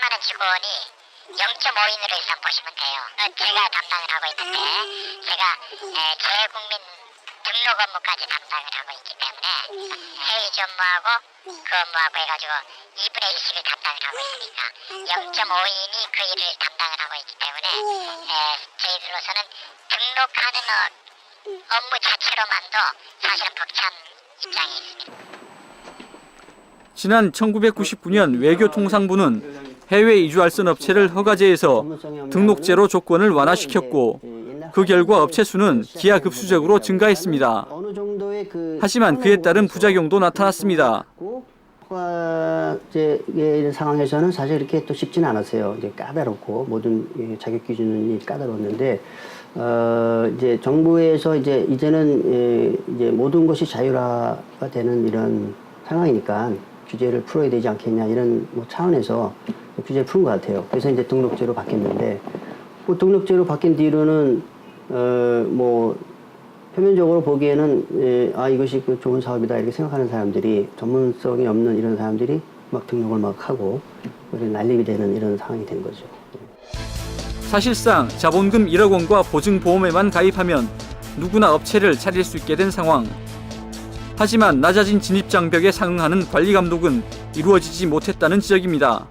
많은 직원이 0.5인으로 일단 보시면 돼요. 제가 담당을 하고 있는데 제가 재국민 등록 업무까지 담당을 하고 있기 때문에 회의 업무하고 그 업무하고 해가지고 2분의 1씩을 담당을 하고 있으니까 0.5인이 그 일을 담당을 하고 있기 때문에 저희들로서는 등록하는 업무 자체로만도 사실은 벅찬 입장이 있습니다. 지난 1999년 외교통상부는 해외 이주알선 업체를 허가제에서 등록제로 조건을 완화시켰고 그 결과 업체 수는 기하급수적으로 증가했습니다. 하지만 그에 따른 부작용도 나타났습니다. 허가제 상황에서는 사실 이렇게 또 쉽지는 않았어요. 이제 까다롭고 모든 자격 기준이 까다로웠는데 이제 정부에서 이제는 이제 모든 것이 자율화가 되는 이런 상황이니까 규제를 풀어야 되지 않겠냐 이런 차원에서 규제를 푸는 것 같아요. 그래서 이제 등록제로 바뀌었는데 등록제로 바뀐 뒤로는 뭐 표면적으로 보기에는 이것이 좋은 사업이다 이렇게 생각하는 사람들이 전문성이 없는 이런 사람들이 막 등록을 막 하고 난립이 되는 이런 상황이 된 거죠. 사실상 자본금 1억 원과 보증보험에만 가입하면 누구나 업체를 차릴 수 있게 된 상황. 하지만 낮아진 진입장벽에 상응하는 관리감독은 이루어지지 못했다는 지적입니다.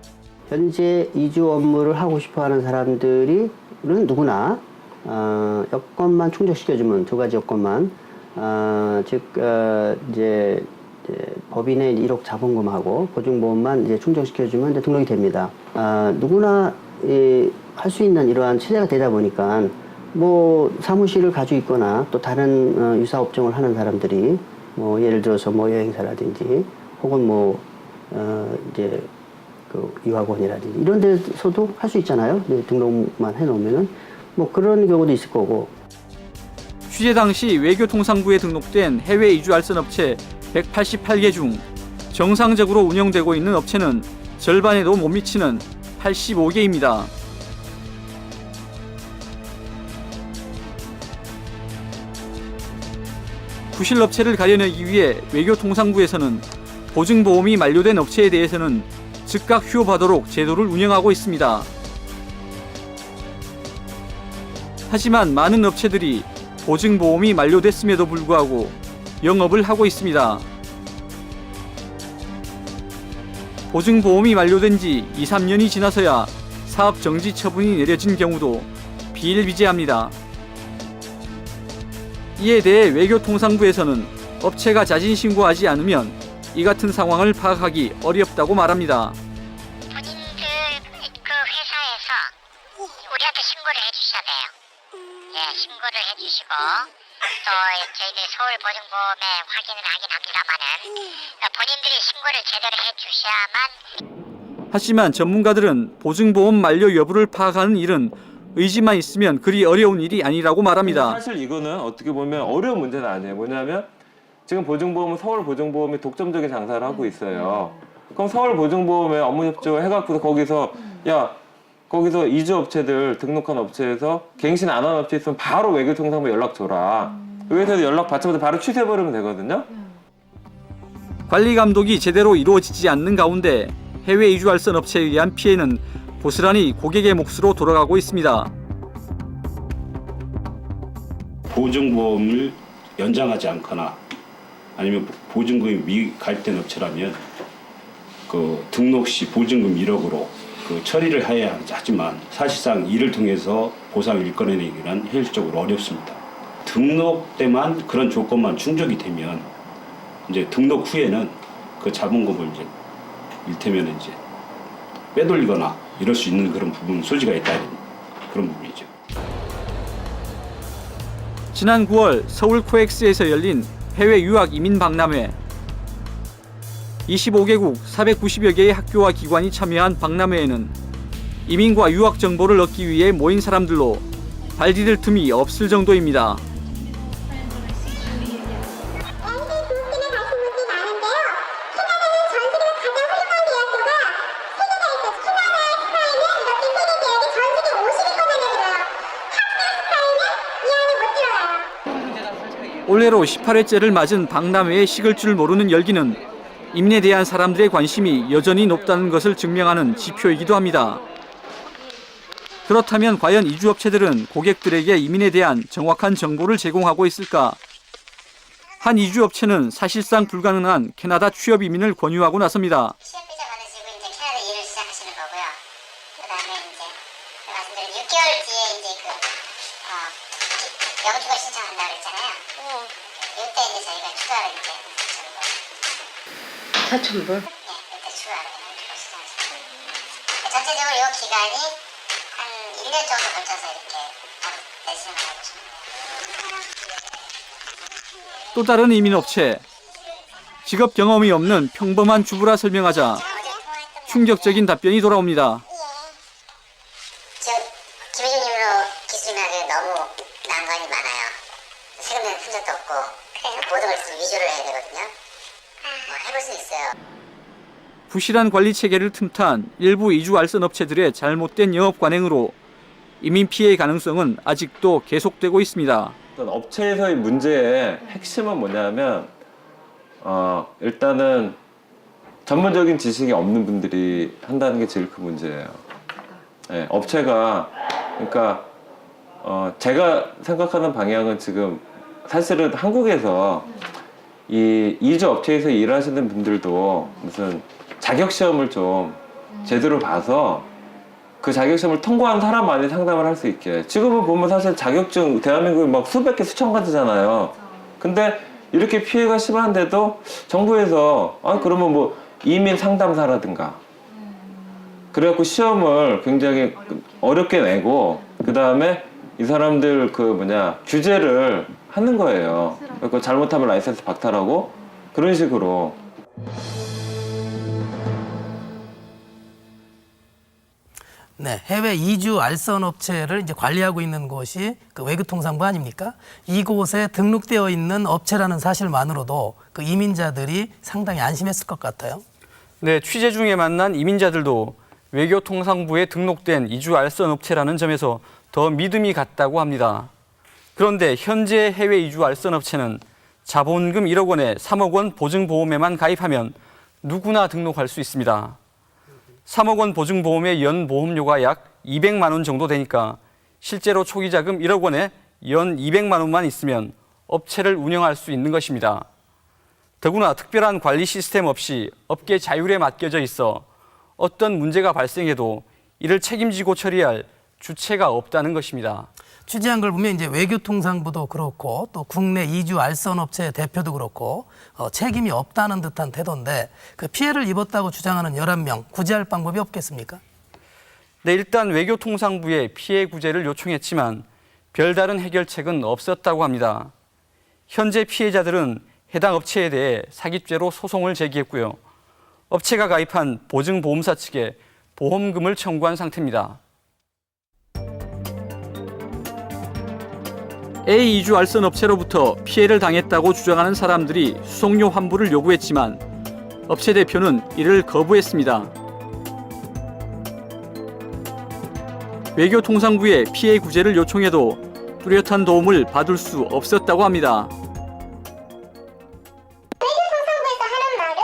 현재 이주 업무를 하고 싶어하는 사람들은 누구나 여건만 충족시켜주면 두 가지 여건만 즉 이제 법인의 1억 자본금하고 보증보험만 이제 충족시켜주면 이제 등록이 됩니다. 누구나 할 수 있는 이러한 체제가 되다 보니까 뭐 사무실을 가지고 있거나 또 다른 유사 업종을 하는 사람들이 뭐 예를 들어서 뭐 여행사라든지 혹은 뭐 이제 그 유학원이라든지 이런 데서도 할 수 있잖아요. 등록만 해놓으면은 뭐 그런 경우도 있을 거고. 취재 당시 외교통상부에 등록된 해외 이주 알선 업체 188개 중 정상적으로 운영되고 있는 업체는 절반에도 못 미치는 85개입니다. 부실업체를 가려내기 위해 외교통상부에서는 보증보험이 만료된 업체에 대해서는 즉각 휴업하도록 제도를 운영하고 있습니다. 하지만 많은 업체들이 보증보험이 만료됐음에도 불구하고 영업을 하고 있습니다. 보증보험이 만료된 지 2, 3년이 지나서야 사업정지 처분이 내려진 경우도 비일비재합니다. 이에 대해 외교통상부에서는 업체가 자진신고하지 않으면 이 같은 상황을 파악하기 어렵다고 말합니다. 본인들 그 회사에서 우리한테 신고를 해주셔야 돼요. 예, 신고를 해주시고 또 저희들 서울보증보험에 확인을 하긴 합니다만은 본인들이 신고를 제대로 해주셔야만. 하지만 전문가들은 보증보험 만료 여부를 파악하는 일은 의지만 있으면 그리 어려운 일이 아니라고 말합니다. 사실 이거는 어떻게 보면 어려운 문제는 아니에요. 뭐냐면 지금 보증보험은 서울보증보험이 독점적인 장사를 하고 있어요. 그럼 서울보증보험에 업무협조 해갖고 거기서 이주업체들 등록한 업체에서 갱신 안 한 업체 있으면 바로 외교통상부 연락 줘라. 여기서 연락 받자마자 바로 취소해버리면 되거든요. 관리 감독이 제대로 이루어지지 않는 가운데 해외 이주 알선 업체에 의한 피해는 고스란히 고객의 몫으로 돌아가고 있습니다. 보증보험을 연장하지 않거나 아니면 보증금이 미가입된 업체라면 그 등록 시 보증금 1억으로 그 처리를 해야 하지만 사실상 이를 통해서 보상을 일궈내기는 현실적으로 어렵습니다. 등록 때만 그런 조건만 충족이 되면 이제 등록 후에는 그 자본금을 이제 일테면 이제 빼돌리거나 이럴 수 있는 그런 부분 소지가 있다는 그런 부분이죠. 지난 9월 서울 코엑스에서 열린 해외 유학 이민 박람회. 25개국 490여 개의 학교와 기관이 참여한 박람회에는 이민과 유학 정보를 얻기 위해 모인 사람들로 발 디딜 틈이 없을 정도입니다. 올해로 18회째를 맞은 박람회에 식을 줄 모르는 열기는 이민에 대한 사람들의 관심이 여전히 높다는 것을 증명하는 지표이기도 합니다. 그렇다면 과연 이주업체들은 고객들에게 이민에 대한 정확한 정보를 제공하고 있을까? 한 이주업체는 사실상 불가능한 캐나다 취업 이민을 권유하고 나섭니다. 취업 비자 받으시고 이제 캐나다 일을 시작하시는 거고요. 그다음에 이제 말씀드린 6개월 뒤에 이제 영주권 신청한다고 그랬잖아요. 이때 이제 저희가 추가로 이제 주는 거예요. 사춘불? 네, 이때 추가로 영주권 신청하시는 거예요. 전체적으로 이 기간이 한 1년 정도 걸쳐서 이렇게 내시는 거라고 보시면 돼요. 또 다른 이민업체. 직업 경험이 없는 평범한 주부라 설명하자 충격적인 답변이 돌아옵니다. 저 김혜준님으로 기술이나게 너무 난관이 많아요. 세금은 흔적도 없고 모든 걸 위조를 해야 되거든요. 해볼 수 있어요. 부실한 관리 체계를 틈탄 일부 이주 알선 업체들의 잘못된 영업 관행으로 이민 피해 가능성은 아직도 계속되고 있습니다. 업체에서의 문제의 핵심은 뭐냐면 일단은 전문적인 지식이 없는 분들이 한다는 게 제일 큰 문제예요. 네, 업체가 그러니까 제가 생각하는 방향은 지금 사실은 한국에서 이 이주 업체에서 일하시는 분들도 무슨 자격 시험을 좀 제대로 봐서 그 자격시험을 통과한 사람만이 상담을 할 수 있게. 지금은 보면 사실 자격증 대한민국에 막 수백 개 수천 가지잖아요. 근데 이렇게 피해가 심한데도 정부에서 그러면 뭐 이민 상담사라든가 그래갖고 시험을 굉장히 어렵게 내고 그 다음에 이 사람들 규제를 하는 거예요. 그러니까 잘못하면 라이센스 박탈하고 그런 식으로. 네, 해외 이주 알선 업체를 이제 관리하고 있는 곳이 그 외교통상부 아닙니까? 이곳에 등록되어 있는 업체라는 사실만으로도 그 이민자들이 상당히 안심했을 것 같아요. 네, 취재 중에 만난 이민자들도 외교통상부에 등록된 이주 알선 업체라는 점에서 더 믿음이 갔다고 합니다. 그런데 현재 해외 이주 알선 업체는 자본금 1억 원에 3억 원 보증보험에만 가입하면 누구나 등록할 수 있습니다. 3억 원 보증보험의 연 보험료가 약 200만 원 정도 되니까 실제로 초기 자금 1억 원에 연 200만 원만 있으면 업체를 운영할 수 있는 것입니다. 더구나 특별한 관리 시스템 없이 업계 자율에 맡겨져 있어 어떤 문제가 발생해도 이를 책임지고 처리할 주체가 없다는 것입니다. 취재한 걸 보면 이제 외교통상부도 그렇고 또 국내 이주 알선 업체 대표도 그렇고 책임이 없다는 듯한 태도인데 그 피해를 입었다고 주장하는 11명 구제할 방법이 없겠습니까? 네, 일단 외교통상부에 피해 구제를 요청했지만 별다른 해결책은 없었다고 합니다. 현재 피해자들은 해당 업체에 대해 사기죄로 소송을 제기했고요. 업체가 가입한 보증보험사 측에 보험금을 청구한 상태입니다. A 이주 알선 업체로부터 피해를 당했다고 주장하는 사람들이 수송료 환불을 요구했지만 업체 대표는 이를 거부했습니다. 외교통상부에 피해 구제를 요청해도 뚜렷한 도움을 받을 수 없었다고 합니다. 외교통상부에서 하는 말은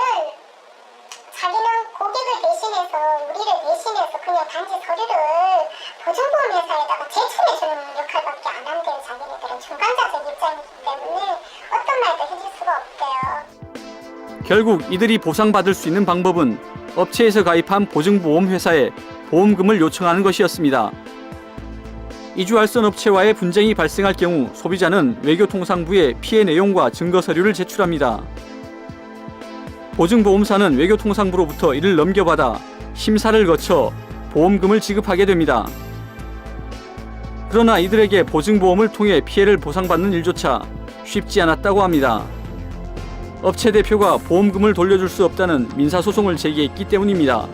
자기는 고객을 대신해서 우리를 대신해서 그냥 단지 서류를 보증보험회사에다가 제출해주는 역할밖에 안 한대요. 자기네들은 중간자적 입장이기 때문에 어떤 말도 해줄 수가 없대요. 결국 이들이 보상받을 수 있는 방법은 업체에서 가입한 보증보험회사에 보험금을 요청하는 것이었습니다. 이주 알선 업체와의 분쟁이 발생할 경우 소비자는 외교통상부에 피해 내용과 증거 서류를 제출합니다. 보증보험사는 외교통상부로부터 이를 넘겨받아 심사를 거쳐 보험금을 지급하게 됩니다. 그러나 이들에게 보증보험을 통해 피해를 보상받는 일조차 쉽지 않았다고 합니다. 업체 대표가 보험금을 돌려줄 수 없다는 민사소송을 제기했기 때문입니다.